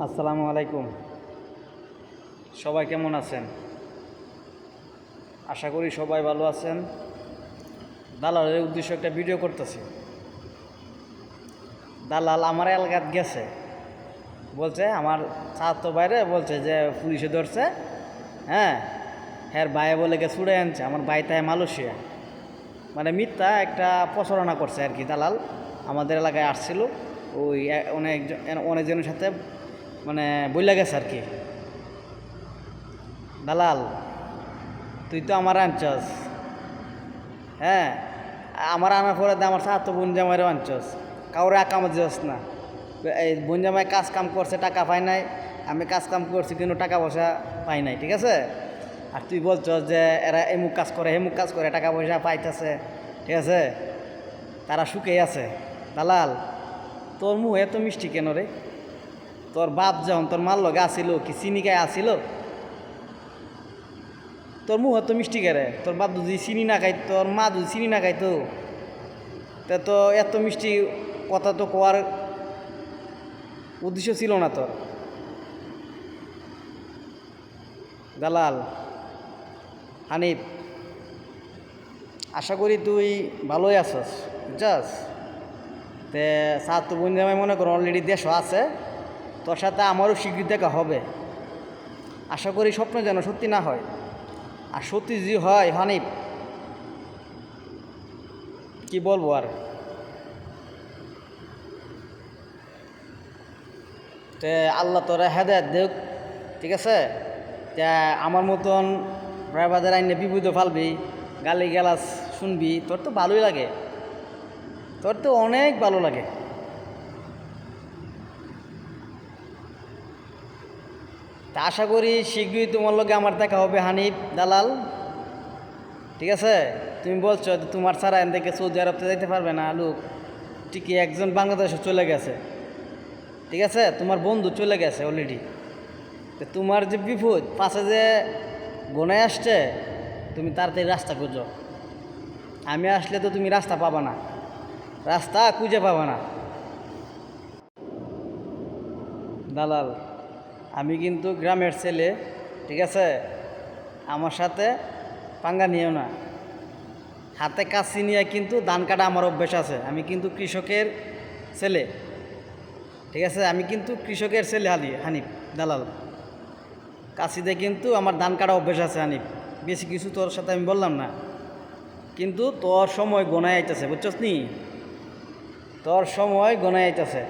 আসসালামু আলাইকুম। সবাই কেমন আছেন? আশা করি সবাই ভালো আছেন। দালালের উদ্দেশ্য একটা ভিডিও করতেছি। দালাল আমার এলাকাত গেছে, বলছে আমার ছাত্র বাইরে বলছে যে পুলিশে ধরছে। হ্যাঁ, হ্যাঁ ভাইয়ে বলে গে ছুড়ে আনছে, আমার ভাই তাই মালয়েশিয়া। মানে মিথ্যা একটা প্রচারণা করছে আর কি। দালাল আমাদের এলাকায় আসছিল, ওই অনেকজনের সাথে মানে বইলা গেছে আর কি। দালাল, তুই তো আমার আনছস। হ্যাঁ, আমার আনার পরে আমার সাত বোন জামাইরও আনছস, কাউরে আকামত যাস না। এই বোন জামাই কাজ কাম করছে, টাকা পাই নাই। আমি কাজ কাম করছি কিন্তু টাকা পয়সা পাই নাই, ঠিক আছে? আর তুই বলছস যে এরা এমুক কাজ করে হেমুক কাজ করে টাকা পয়সা পাইতেছে, ঠিক আছে? তারা সুখেই আছে। দালাল, তোর মুখ এত মিষ্টি কেন রে? তোর বাপ যখন তোর মার লগে আসিল কি চিনিকায় আসিল? তোর মুখ এত মিষ্টি কেরে? তোর বাপ যদি চিনি না খাইত, তোর মা যদি চিনি না খাইতো, তা তো এত মিষ্টি কথা তো কোয়ার উদ্দেশ্য ছিল না তোর। দালাল হানিফ, আশা করি তুই ভালোই আছস, বুঝছস? তে ছাত্র বোন জামাই মনে কর অলরেডি দেশও আছে, তোর সাথে আমারও শীঘ্রই দেখা হবে। আশা করি স্বপ্ন যেন সত্যি না হয়। আর সত্যি যদি হয় হানিফ, কি বলবো আর। তে আল্লাহ তোরা হেদায়েত দেখ, ঠিক আছে? তে আমার মতন ড্রাইভারদের আইনে বিপদে ফালবি, গালি গালাস শুনবি, তোর তো ভালোই লাগে, তোর তো অনেক ভালো লাগে। তা আশা করি শীঘ্রই তোমার লগে আমার দেখা হবে হানিফ দালাল, ঠিক আছে? তুমি বলছো যে তোমার ছাড়া এন থেকে সৌদি আরবতে যেতে পারবে না লোক, ঠিকই একজন বাংলাদেশে চলে গেছে, ঠিক আছে? তোমার বন্ধু চলে গেছে অলরেডি। তো তোমার যে বিপদ পাশে যে গোনায় আসছে, তুমি তাড়াতাড়ি রাস্তা খুঁজো। আমি আসলে তো তুমি রাস্তা পাবা না, রাস্তা খুঁজে পাবা না। দালাল, আমি কিন্তু গ্রামের ছেলে, ঠিক আছে? আমার সাথে পাঙ্গা নিও না। হাতে কাছি নিয়ে কিন্তু ধান কাটা আমার অভ্যেস আছে। আমি কিন্তু কৃষকের ছেলে, ঠিক আছে? আমি কিন্তু কৃষকের ছেলে হানিফ দালাল। কাশিতে কিন্তু আমার ধান কাটা অভ্যেস আছে হানিফ। বেশি কিছু তোর সাথে আমি বললাম না, কিন্তু তোর সময় গোনায় আইতেছে, বুঝছস নি? তোর সময় গোনায় আইতেছে।